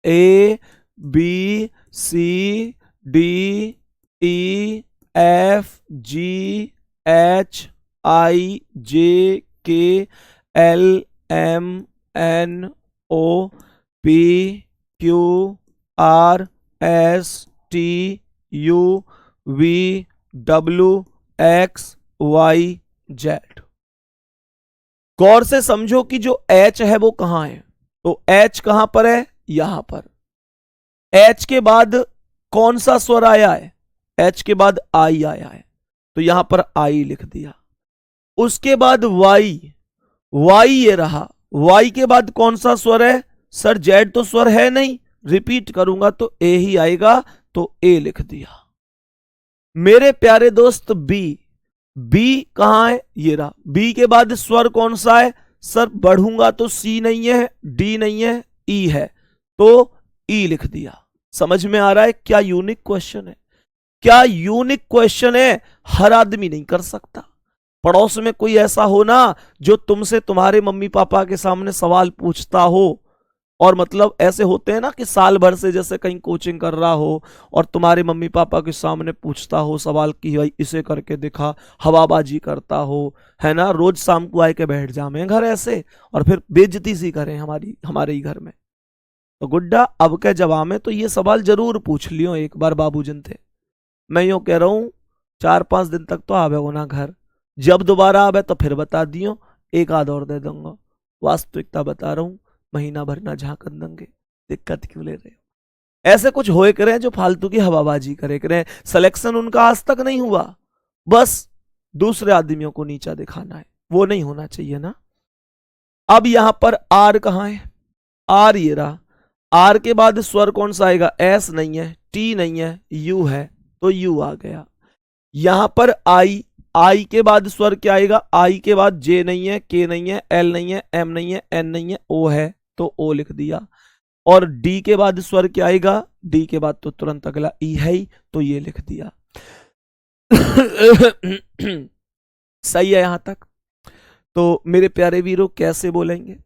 A B C D E F G H I J K L M N O P Q R S T U V W X Y Z. गौर से समझो कि जो एच है वो कहां है। तो एच कहां पर है? यहां पर। एच के बाद कौन सा स्वर आया है? एच के बाद आई आया है, तो यहां पर आई लिख दिया। उसके बाद वाई, वाई ये रहा। वाई के बाद कौन सा स्वर है? सर जेड तो स्वर है नहीं, रिपीट करूंगा तो ए ही आएगा, तो ए लिख दिया। मेरे प्यारे दोस्त बी, बी कहां है? ये रहा। बी के बाद स्वर कौन सा है? सर बढ़ूंगा तो सी नहीं है, डी नहीं है, ई है, तो ई लिख दिया। समझ में आ रहा है? क्या यूनिक क्वेश्चन है, क्या यूनिक क्वेश्चन है। हर आदमी नहीं कर सकता। पड़ोस में कोई ऐसा हो ना जो तुमसे तुम्हारे मम्मी पापा के सामने सवाल पूछता हो, और मतलब ऐसे होते हैं ना कि साल भर से जैसे कहीं कोचिंग कर रहा हो और तुम्हारे मम्मी पापा के सामने पूछता हो सवाल कि भाई इसे करके दिखा, हवाबाजी करता हो, है ना, रोज शाम को आए के बैठ जामे घर ऐसे, और फिर बेइज्जती सी करें हमारे ही घर में। तो गुड्डा अब के जवाब में तो ये सवाल जरूर पूछ लियो एक बार बाबूजन थे। मैं यूं कह रहा हूं 4-5 दिन तक तो आवे हो ना घर, जब दोबारा आवे तो फिर बता दियो, एक आध और दे दूंगा। वास्तविकता बता रहा हूं, महीना भर ना झांकन देंगे, दिक्कत क्यों ले रहे हो? ऐसे कुछ होए करें जो फालतू की हवाबाजी करे करें। सिलेक्शन उनका आज तक नहीं हुआ, बस दूसरे आदमियों को नीचा दिखाना है, वो नहीं होना चाहिए ना। अब यहां पर आर कहां है? आर ये रहा। आर के बाद स्वर कौन सा आएगा? एस नहीं है, टी नहीं है, यू है, तो यू आ गया। यहां पर आई, आई के बाद स्वर क्या आएगा? आई के बाद जे नहीं है, के नहीं है, एल नहीं है, एम नहीं है, एन नहीं है, ओ है, तो ओ लिख दिया। और डी के बाद स्वर क्या आएगा? डी के बाद तो तुरंत अगला ई है ही, तो ये लिख दिया। सही है यहां तक? तो मेरे प्यारे वीरों कैसे बोलेंगे?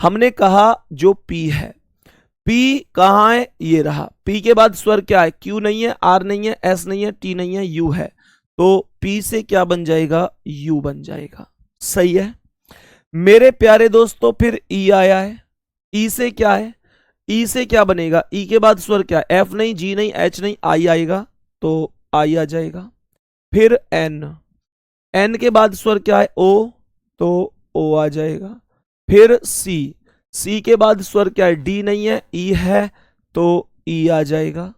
हमने कहा जो पी है, पी कहां है? ये रहा। पी के बाद स्वर क्या है? क्यू नहीं है, आर नहीं है, एस नहीं है, टी नहीं है, यू है, तो पी से क्या बन जाएगा? यू बन जाएगा। सही है मेरे प्यारे दोस्तों। फिर ई आया है, ई से क्या है? ई से क्या बनेगा? ई के बाद स्वर क्या है? एफ नहीं, जी नहीं, एच नहीं, आई आएगा, तो आई आ जाएगा। फिर एन, एन के बाद स्वर क्या है? ओ, तो ओ आ जाएगा। फिर सी, सी के बाद स्वर क्या है? डी नहीं है, ई है, तो ई आ जाएगा।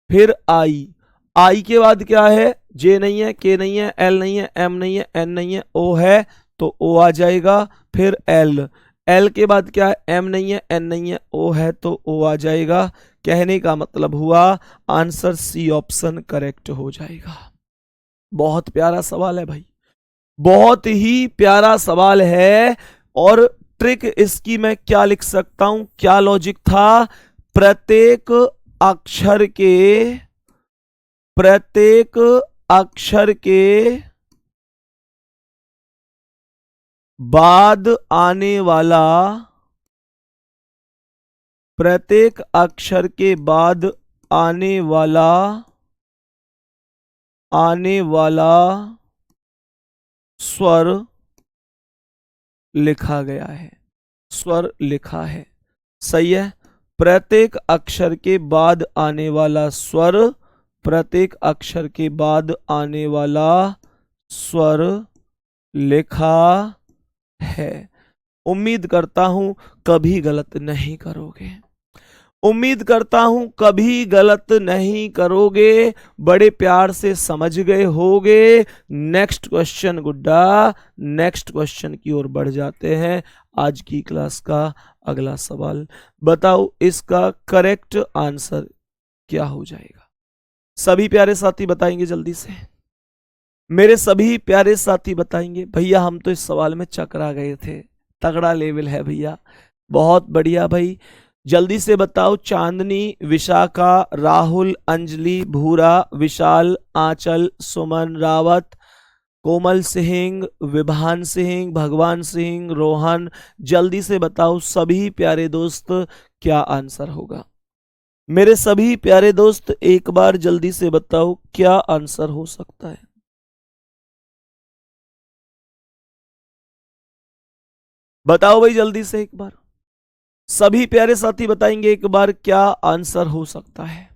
फिर आई, आई के बाद क्या है? जे नहीं है, के नहीं है, एल नहीं है, एम नहीं है, एन नहीं है, ओ है, तो ओ आ जाएगा। फिर एल, एल के बाद क्या है? एम नहीं है, एन नहीं है, ओ है, तो ओ आ जाएगा। कहने का मतलब हुआ आंसर सी ऑप्शन करेक्ट हो जाएगा। बहुत प्यारा सवाल है भाई, बहुत ही प्यारा सवाल है। और ट्रिक इसकी मैं क्या लिख सकता हूं, क्या लॉजिक था? प्रत्येक अक्षर के बाद आने वाला, प्रत्येक अक्षर के बाद आने वाला स्वर लिखा गया है, स्वर लिखा है। सही है? प्रत्येक अक्षर के बाद आने वाला स्वर, प्रत्येक अक्षर के बाद आने वाला स्वर लिखा है। उम्मीद करता हूं कभी गलत नहीं करोगे। उम्मीद करता हूं कभी गलत नहीं करोगे, बड़े प्यार से समझ गए होगे। नेक्स्ट क्वेश्चन गुड्डा, नेक्स्ट क्वेश्चन की ओर बढ़ जाते हैं। आज की क्लास का अगला सवाल, बताओ इसका करेक्ट आंसर क्या हो जाएगा। सभी प्यारे साथी बताएंगे जल्दी से, मेरे सभी प्यारे साथी बताएंगे। भैया हम तो इस सवाल में चकरा गए थे, तगड़ा लेवल है भैया, बहुत बढ़िया भाई। जल्दी से बताओ। चांदनी, विशाखा, राहुल, अंजलि, भूरा, विशाल, आंचल, सुमन, रावत, कोमल सिंह, विभान सिंह, भगवान सिंह, रोहन, जल्दी से बताओ सभी प्यारे दोस्त क्या आंसर होगा। मेरे सभी प्यारे दोस्त एक बार जल्दी से बताओ क्या आंसर हो सकता है। बताओ भाई जल्दी से एक बार, सभी प्यारे साथी बताएंगे एक बार क्या आंसर हो सकता है।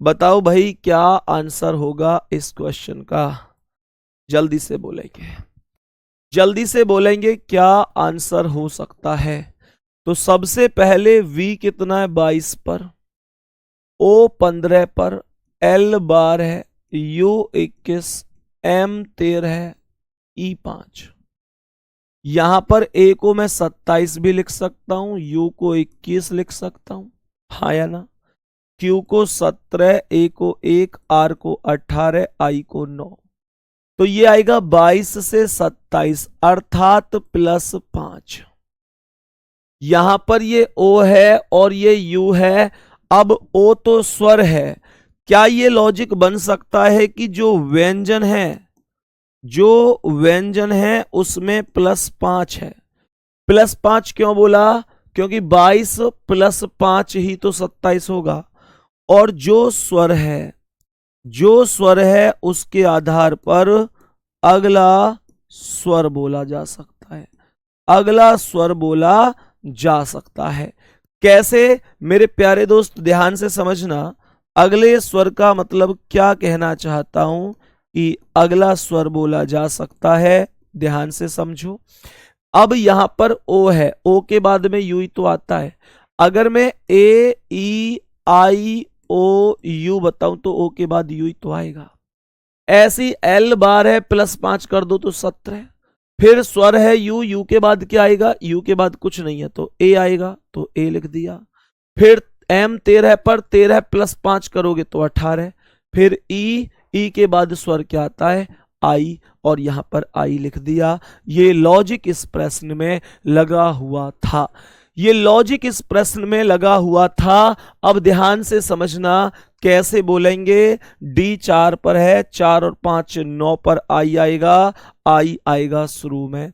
बताओ भाई क्या आंसर होगा इस क्वेश्चन का, जल्दी से बोलेंगे, जल्दी से बोलेंगे क्या आंसर हो सकता है। तो सबसे पहले v कितना है 22 पर, o 15 पर, l 12 है, u 21, m 13 है, e 5। यहां पर a को मैं 27 भी लिख सकता हूं, u को 21 लिख सकता हूं, हाँ या ना। q को 17, a को 1, r को 18, i को 9। तो ये आएगा 22 से 27 अर्थात +5। यहां पर ये o है और ये u है। अब o तो स्वर है, क्या ये लॉजिक बन सकता है कि जो व्यंजन है, जो व्यंजन है उसमें +5 है। +5 क्यों बोला, क्योंकि 22 +5 ही तो 27 होगा। और जो स्वर है, जो स्वर है उसके आधार पर अगला स्वर बोला जा सकता है, अगला स्वर बोला जा सकता है। कैसे मेरे प्यारे दोस्त ध्यान से समझना, अगले स्वर का मतलब क्या कहना चाहता हूं कि अगला स्वर बोला जा सकता है, ध्यान से समझो। अब यहां पर ओ है, ओ के बाद में यू ही तो आता है। अगर मैं ए ई आई ओ यू बताऊं तो ओ के बाद यू ही तो आएगा। ऐसी एल बार है, +5 कर दो तो 17। फिर स्वर है यू, यू के बाद क्या आएगा, यू के बाद कुछ नहीं है तो ए आएगा, तो ए लिख दिया। फिर एम 13 पर, 13 +5 करोगे तो 18। फिर ई के बाद स्वर क्या आता है, आई, और यहां पर आई लिख दिया। ये लॉजिक इस प्रश्न में लगा हुआ था, ये लॉजिक इस प्रश्न में लगा हुआ था। अब ध्यान से समझना कैसे बोलेंगे। डी 4 पर है, 4 और 5 9 पर आई आएगा, आई आएगा शुरू में।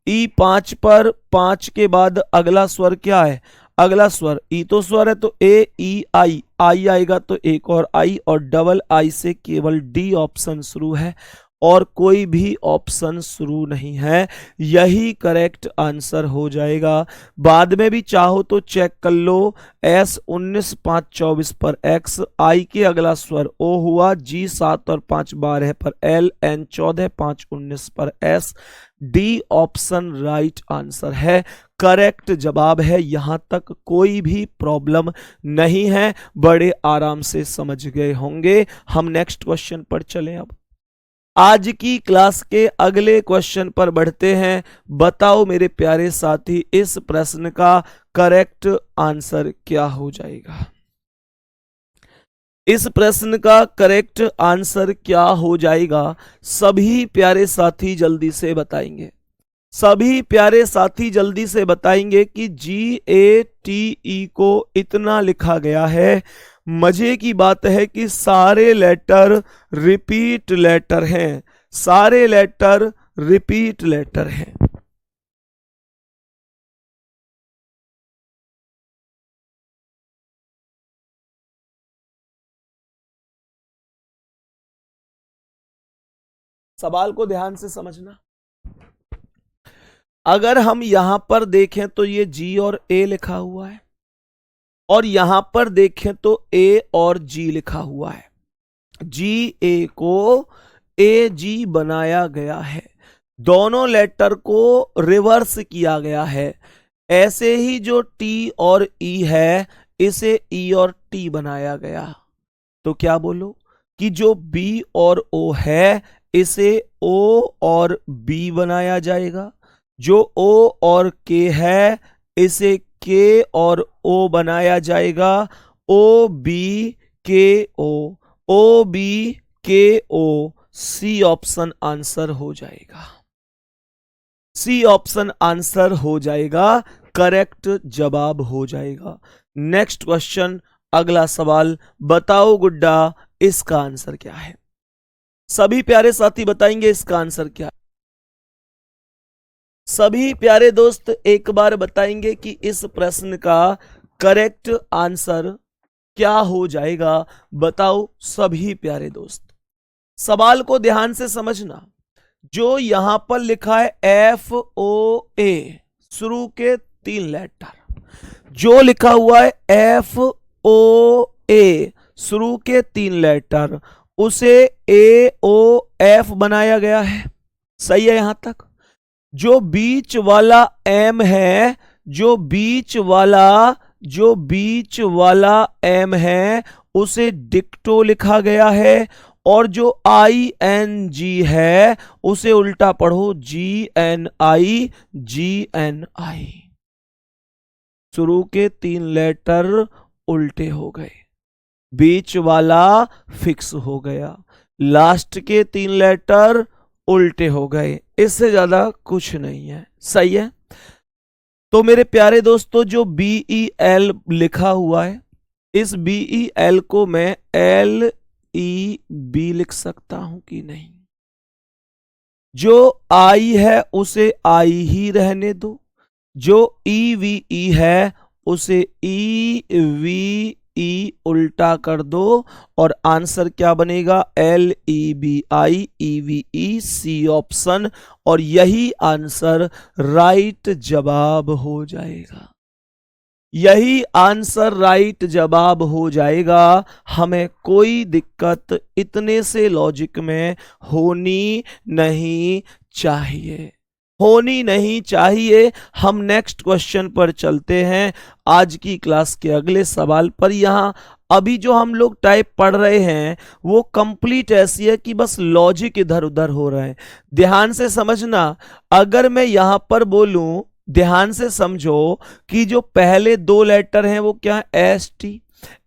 ई 5 पर, 5 के बाद अगला स्वर क्या है, अगला स्वर ई तो स्वर है तो ए ई आई, आई आएगा तो एक और आई, और डबल आई से केवल डी ऑप्शन शुरू है और कोई भी ऑप्शन शुरू नहीं है। यही करेक्ट आंसर हो जाएगा। बाद में भी चाहो तो चेक कर लो। एस 19 5 24 पर एक्स, आई के अगला स्वर ओ हुआ, जी 7 और 5 12 पर एल, एन 14 5 19 पर S. D option right answer है, करेक्ट जवाब है। यहां तक कोई भी प्रॉब्लम नहीं है, बड़े आराम से समझ गए होंगे। हम नेक्स्ट क्वेश्चन पर चलें। अब आज की क्लास के अगले क्वेश्चन पर बढ़ते हैं। बताओ मेरे प्यारे साथी इस प्रश्न का करेक्ट आंसर क्या हो जाएगा। इस प्रश्न का करेक्ट आंसर क्या हो जाएगा, सभी प्यारे साथी जल्दी से बताएंगे। सभी प्यारे साथी जल्दी से बताएंगे कि GATE को इतना लिखा गया है। मजे की बात है कि सारे लेटर रिपीट लेटर हैं, सारे लेटर रिपीट लेटर हैं। सवाल को ध्यान से समझना। अगर हम यहां पर देखें तो ये G और A लिखा हुआ है, और यहां पर देखें तो A और G लिखा हुआ है। GA को AG बनाया गया है, दोनों लेटर को रिवर्स किया गया है। ऐसे ही जो टी और ई है इसे ई और टी बनाया गया। तो क्या बोलो कि जो बी और ओ है इसे ओ और बी बनाया जाएगा, जो ओ और के है इसे के और ओ बनाया जाएगा, ओ बी के ओ बी के ओ, सी ऑप्शन आंसर हो जाएगा। सी ऑप्शन आंसर हो जाएगा, करेक्ट जवाब हो जाएगा। नेक्स्ट क्वेश्चन, अगला सवाल, बताओ गुड्डा इसका आंसर क्या है। सभी प्यारे साथी बताएंगे इसका आंसर क्या है। सभी प्यारे दोस्त एक बार बताएंगे कि इस प्रश्न का करेक्ट आंसर क्या हो जाएगा। बताओ सभी प्यारे दोस्त। सवाल को ध्यान से समझना। जो यहां पर लिखा है FOA, शुरू के 3 लेटर, जो लिखा हुआ है FOA शुरू के 3 लेटर, उसे AOF बनाया गया है। सही है यहां तक। जो बीच वाला M है, जो बीच वाला M है उसे डिक्टो लिखा गया है, और जो ING है उसे उल्टा पढ़ो GNI। शुरू के 3 लेटर उल्टे हो गए, बीच वाला फिक्स हो गया, लास्ट के 3 लेटर उल्टे हो गए, इससे ज्यादा कुछ नहीं है। सही है। तो मेरे प्यारे दोस्तों, जो BEL लिखा हुआ है, इस BEL को मैं LEB लिख सकता हूं कि नहीं। जो I है उसे I ही रहने दो, जो EVE है उसे EVE उल्टा कर दो, और आंसर क्या बनेगा, LEBI सी ऑप्शन, और यही आंसर राइट जवाब हो जाएगा। यही आंसर राइट जवाब हो जाएगा। हमें कोई दिक्कत इतने से लॉजिक में होनी नहीं चाहिए, होनी नहीं चाहिए। हम नेक्स्ट क्वेश्चन पर चलते हैं, आज की क्लास के अगले सवाल पर। यहां अभी जो हम लोग टाइप पढ़ रहे हैं वो कंप्लीट ऐसी है कि बस लॉजिक इधर उधर हो रहे हैं। ध्यान से समझना। अगर मैं यहां पर बोलूं, ध्यान से समझो, कि जो पहले 2 लेटर हैं वो क्या है, ST,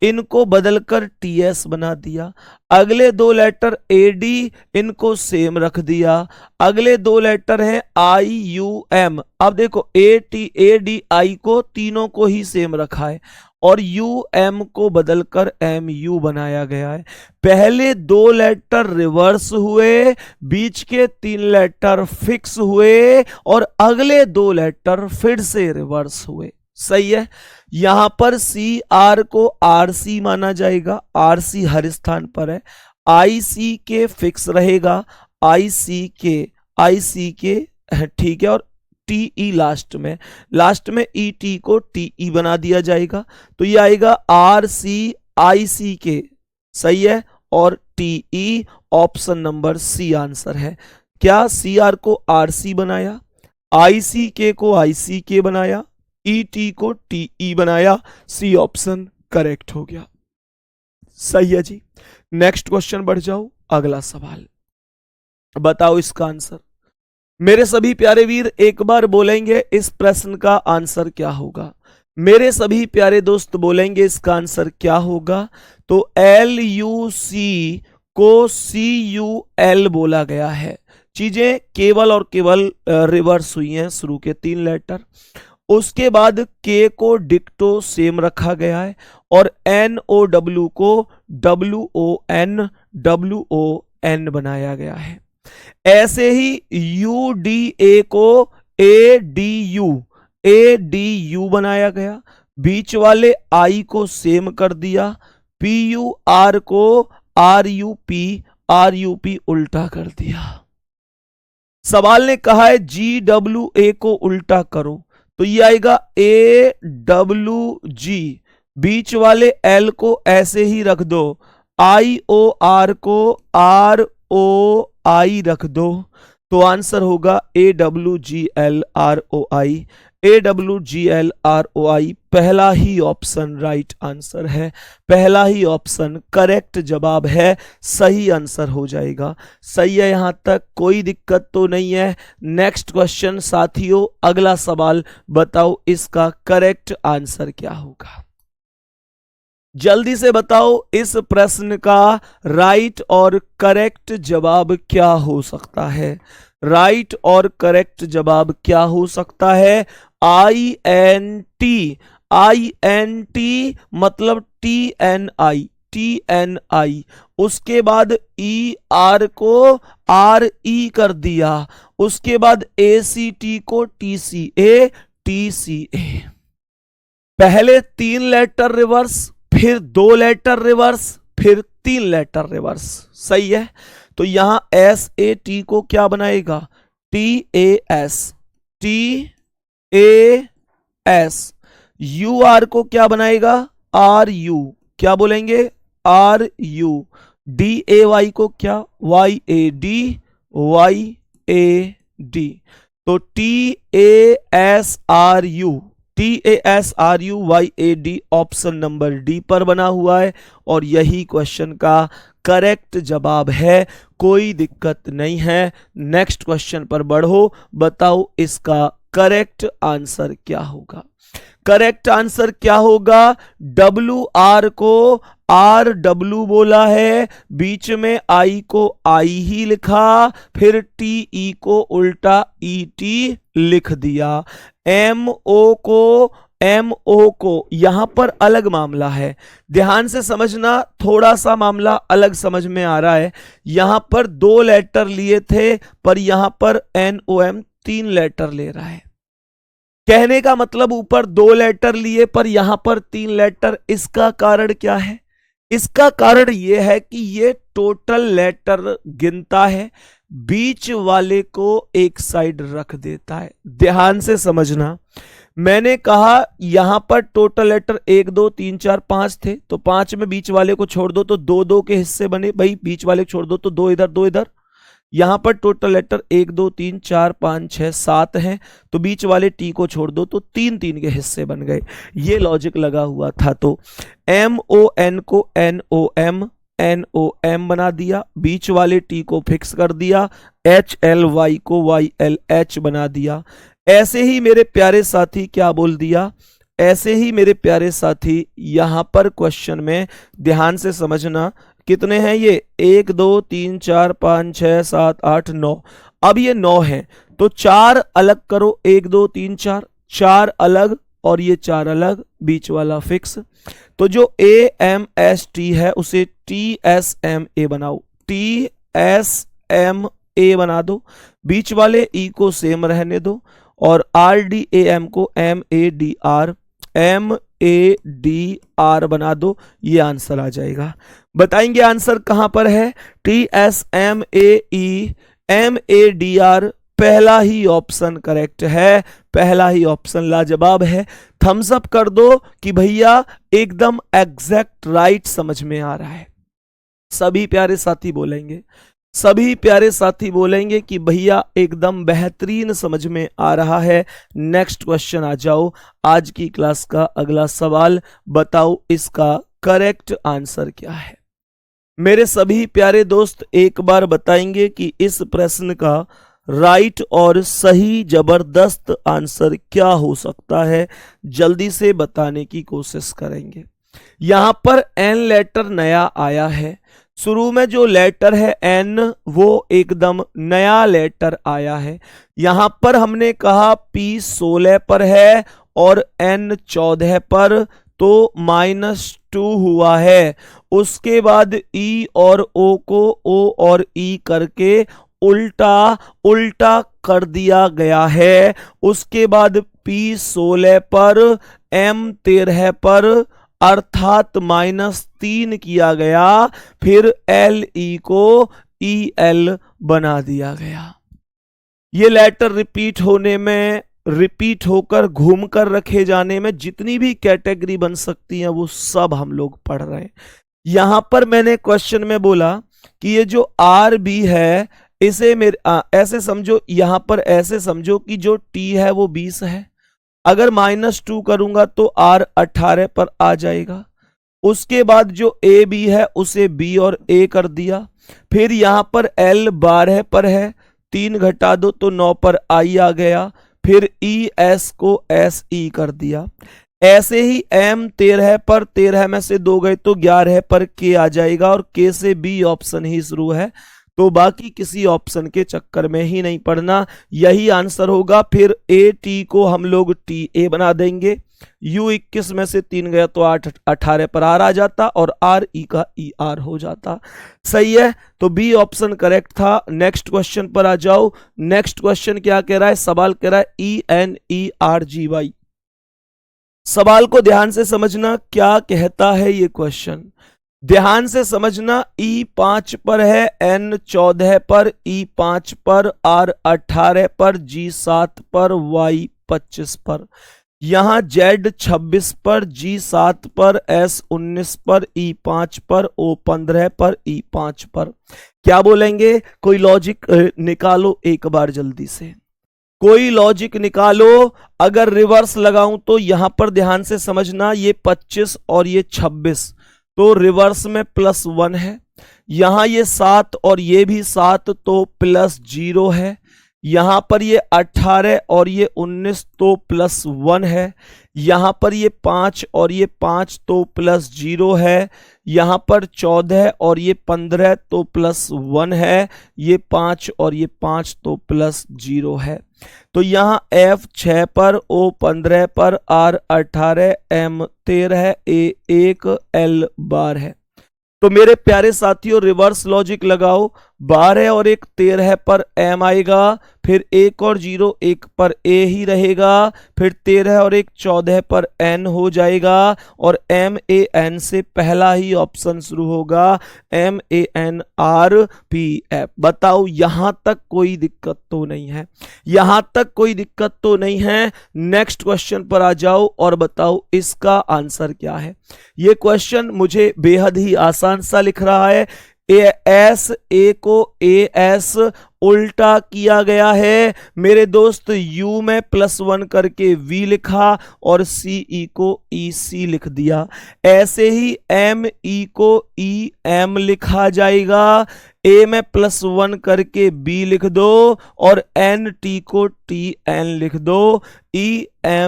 इनको बदलकर TS बना दिया। अगले 2 लेटर AD, इनको सेम रख दिया। अगले 2 लेटर हैं IUM, अब देखो ADI को तीनों को ही सेम रखा है, और UM को बदलकर MU बनाया गया है। पहले 2 लेटर रिवर्स हुए, बीच के 3 लेटर फिक्स हुए, और अगले 2 लेटर फिर से रिवर्स हुए। सही है। यहां पर CR को RC माना जाएगा, RC हर स्थान पर है। ICK फिक्स रहेगा, ICK ठीक है, और TE लास्ट में ET को TE बना दिया जाएगा, तो ये आएगा RCICK। सही है, और TE option number C answer है। क्या CR को RC बनाया, ICK को ICK बनाया, ET को TE बनाया, C ऑप्शन करेक्ट हो गया। सही है जी। नेक्स्ट क्वेश्चन बढ़ जाओ, अगला सवाल, बताओ इसका आंसर। मेरे सभी प्यारे वीर एक बार बोलेंगे इस प्रश्न का आंसर क्या होगा। मेरे सभी प्यारे दोस्त बोलेंगे इसका आंसर क्या होगा। तो LUC को CUL बोला गया है। चीजें केवल और केवल रिवर्स हुई हैं, शुरू के 3 लेटर। उसके बाद K को डिक्टो सेम रखा गया है, और NOW को WON बनाया गया है। ऐसे ही UDA को ADU बनाया गया, बीच वाले I को सेम कर दिया, PUR को RUP उल्टा कर दिया। सवाल ने कहा है GWA को उल्टा करो, तो ये आएगा AWG, बीच वाले L को ऐसे ही रख दो, IOR को ROI रख दो, तो आंसर होगा AWGLROI। AWGLROI पहला ही ऑप्शन राइट आंसर है, पहला ही ऑप्शन करेक्ट जवाब है, सही आंसर हो जाएगा। सही है, यहां तक कोई दिक्कत तो नहीं है। नेक्स्ट क्वेश्चन साथियों, अगला सवाल बताओ इसका करेक्ट आंसर क्या होगा। जल्दी से बताओ इस प्रश्न का राइट और करेक्ट जवाब क्या हो सकता है। राइट और करेक्ट जवाब क्या हो सकता है। INT, INT मतलब TNI, उसके बाद ER को RE कर दिया, उसके बाद ACT को TCA, पहले 3 लेटर रिवर्स, फिर 2 लेटर रिवर्स, फिर 3 लेटर रिवर्स। सही है, तो यहां SAT को क्या बनाएगा, TAS, UR को क्या बनाएगा, RU, क्या बोलेंगे, RU, DAY को क्या, YAD, तो TASRUYAD ऑप्शन नंबर डी पर बना हुआ है और यही क्वेश्चन का करेक्ट जवाब है, कोई दिक्कत नहीं है। नेक्स्ट क्वेश्चन पर बढ़ो, बताओ इसका करेक्ट आंसर क्या होगा। करेक्ट आंसर क्या होगा, WR को RW बोला है, बीच में I को I ही लिखा, फिर TE को उल्टा ET लिख दिया, MO को यहां पर अलग मामला है, ध्यान से समझना, थोड़ा सा मामला अलग समझ में आ रहा है। यहां पर 2 लेटर लिए थे पर यहां पर NOM 3 लेटर ले रहा है। कहने का मतलब ऊपर 2 लेटर लिए पर यहां पर 3 लेटर, इसका कारण क्या है। इसका कारण यह है कि ये टोटल लेटर गिनता है, बीच वाले को एक साइड रख देता है। ध्यान से समझना, मैंने कहा यहां पर टोटल लेटर 1 2 3 4 5 थे, तो 5 में बीच वाले को छोड़ दो तो 2 2 के हिस्से बने, भाई बीच वाले को छोड़ दो तो 2 इधर 2 इधर। यहां पर टोटल लेटर 1 2 3 4 5 6 7 हैं, तो बीच वाले टी को छोड़ दो तो 3 3 के हिस्से बन गए। ये लॉजिक लगा हुआ था। तो MON को NOM बना दिया, बीच वाले टी को फिक्स कर दिया, HLY को YLH बना दिया। ऐसे ही मेरे प्यारे साथी क्या बोल दिया, ऐसे ही मेरे प्यारे साथी यहां पर क्वेश्चन में ध्यान से समझना, कितने हैं ये 1 2 3 4 5 6 7 8 9, अब ये 9 है तो 4 अलग करो, 1 2 3 4, 4 अलग और ये 4 अलग, बीच वाला फिक्स। तो जो AMST है उसे TSMA बनाओ, TSMA बना दो, बीच ई को सेम रहने दो और RDAM को MADR बना दो, ये आंसर आ जाएगा। बताएंगे आंसर कहां पर है, TSMAEMADR पहला ही ऑप्शन करेक्ट है, पहला ही ऑप्शन लाजवाब है। थम्स अप कर दो कि भैया एकदम एग्जैक्ट राइट समझ में आ रहा है। सभी प्यारे साथी बोलेंगे, सभी प्यारे साथी बोलेंगे कि भैया एकदम बेहतरीन समझ में आ रहा है। नेक्स्ट क्वेश्चन आ जाओ, आज की क्लास का अगला सवाल, बताओ इसका करेक्ट आंसर क्या है। मेरे सभी प्यारे दोस्त एक बार बताएंगे कि इस प्रश्न का राइट और सही जबरदस्त आंसर क्या हो सकता है, जल्दी से बताने की कोशिश करेंगे। यहां पर N लेटर नया आया है, शुरू में जो लेटर है N वो एकदम नया लेटर आया है। यहां पर हमने कहा P 16 पर है और N 14 पर, तो -2 हुआ है। उसके बाद E और O को O और E करके उल्टा कर दिया गया है। उसके बाद P 16 पर M 13 पर अर्थात -3 किया गया, फिर LE को EL बना दिया गया। ये लेटर रिपीट होने में, रिपीट होकर घूमकर रखे जाने में जितनी भी कैटेगरी बन सकती है वो सब हम लोग पढ़ रहे हैं। यहां पर मैंने क्वेश्चन में बोला कि ये जो RB है इसे मेरे ऐसे समझो, यहां पर ऐसे समझो कि जो T है वो 20 है, अगर -2 करूंगा तो R 18 पर आ जाएगा। उसके बाद जो ए बी है उसे बी और ए कर दिया। फिर यहां पर L 12 पर है, 3 घटा दो तो 9 पर आई आ गया। फिर ई एस को एस ई कर दिया। ऐसे ही M 13 पर, 13 में से 2 गए तो 11 पर के आ जाएगा और के से बी ऑप्शन ही शुरू है, तो बाकी किसी ऑप्शन के चक्कर में ही नहीं पड़ना, यही आंसर होगा। फिर ए टी को हम लोग टी ए बना देंगे। U 21 में से 3 गया तो 8 18 पर आर आ जाता और आर ई का ई आर हो जाता। सही है, तो बी ऑप्शन करेक्ट था। नेक्स्ट क्वेश्चन पर आ जाओ। नेक्स्ट क्वेश्चन क्या कह रहा है? सवाल कह रहा है ENERGY। सवाल को ध्यान से समझना, क्या कहता है ये क्वेश्चन, ध्यान से समझना। E 5 पर है, N 14 पर, E 5 पर, R 18 पर, G 7 पर, Y 25 पर। यहां Z 26 पर, G 7 पर, S 19 पर, E 5 पर, O 15 पर, E 5 पर। क्या बोलेंगे? कोई लॉजिक निकालो एक बार जल्दी से, कोई लॉजिक निकालो। अगर रिवर्स लगाऊं तो यहां पर ध्यान से समझना, ये 25 और ये 26 तो रिवर्स में +1 है। यहां ये 7 और ये भी 7 तो +0 है। यहां पर ये 18 और ये 19 तो +1 है। यहां पर ये 5 और ये 5 तो +0 है। यहां पर 14 और ये 15 तो +1 है। ये 5 और ये 5 तो +0 है। तो यहां F 6 पर, O 15 पर, R 18, M 13, A 1, L 12 है। तो मेरे प्यारे साथियों रिवर्स लॉजिक लगाओ। 12 और 1 13 पर M आएगा, फिर 1 और 0 1 पर A ही रहेगा, फिर 13 और 1 14 पर N हो जाएगा और MAN से पहला ही ऑप्शन शुरू होगा, MANRPF। बताओ यहां तक कोई दिक्कत तो नहीं है? यहां तक कोई दिक्कत तो नहीं है। नेक्स्ट क्वेश्चन पर आ जाओ और बताओ इसका आंसर क्या है। यह क्वेश्चन मुझे बेहद ही आसान सा लिख रहा है। ए को AS उल्टा किया गया है मेरे दोस्त। U में +1 करके V लिखा और CE को EC लिख दिया। ऐसे ही ME को EM लिखा जाएगा। A में +1 करके B लिख दो और NT को TN लिख दो। EMBTN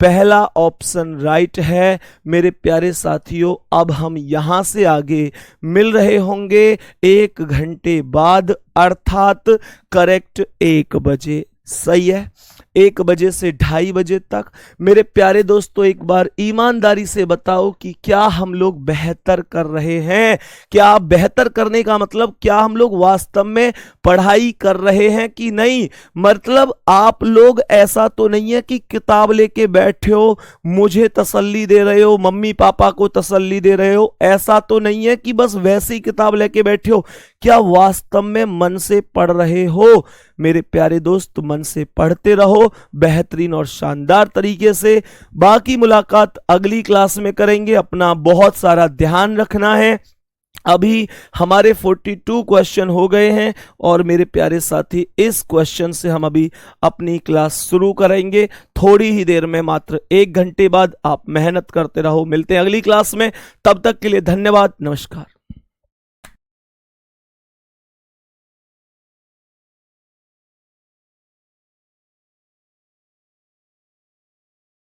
पहला ऑप्शन राइट है मेरे प्यारे साथियों। अब हम यहां से आगे मिल रहे होंगे 1 घंटे बाद, अर्थात करेक्ट 1 बजे। सही है, 1 बजे से 2:30 बजे तक। मेरे प्यारे दोस्तों एक बार ईमानदारी से बताओ कि क्या हम लोग बेहतर कर रहे हैं? क्या बेहतर करने का मतलब क्या हम लोग वास्तव में पढ़ाई कर रहे हैं कि नहीं? मतलब आप लोग ऐसा तो नहीं है कि किताब लेके बैठे हो, मुझे तसल्ली दे रहे हो, मम्मी पापा को तसल्ली दे रहे हो, ऐसा तो नहीं है कि बस वैसी किताब लेके बैठे हो। क्या वास्तव में मन से पढ़ रहे हो? मेरे प्यारे दोस्त मन से पढ़ते रहो बेहतरीन और शानदार तरीके से। बाकी मुलाकात अगली क्लास में करेंगे। अपना बहुत सारा ध्यान रखना है। अभी हमारे 42 क्वेश्चन हो गए हैं और मेरे प्यारे साथी इस क्वेश्चन से हम अभी अपनी क्लास शुरू करेंगे थोड़ी ही देर में, मात्र 1 घंटे बाद। आप मेहनत करते रहो, मिलते हैं अगली क्लास में। तब तक के लिए धन्यवाद, नमस्कार।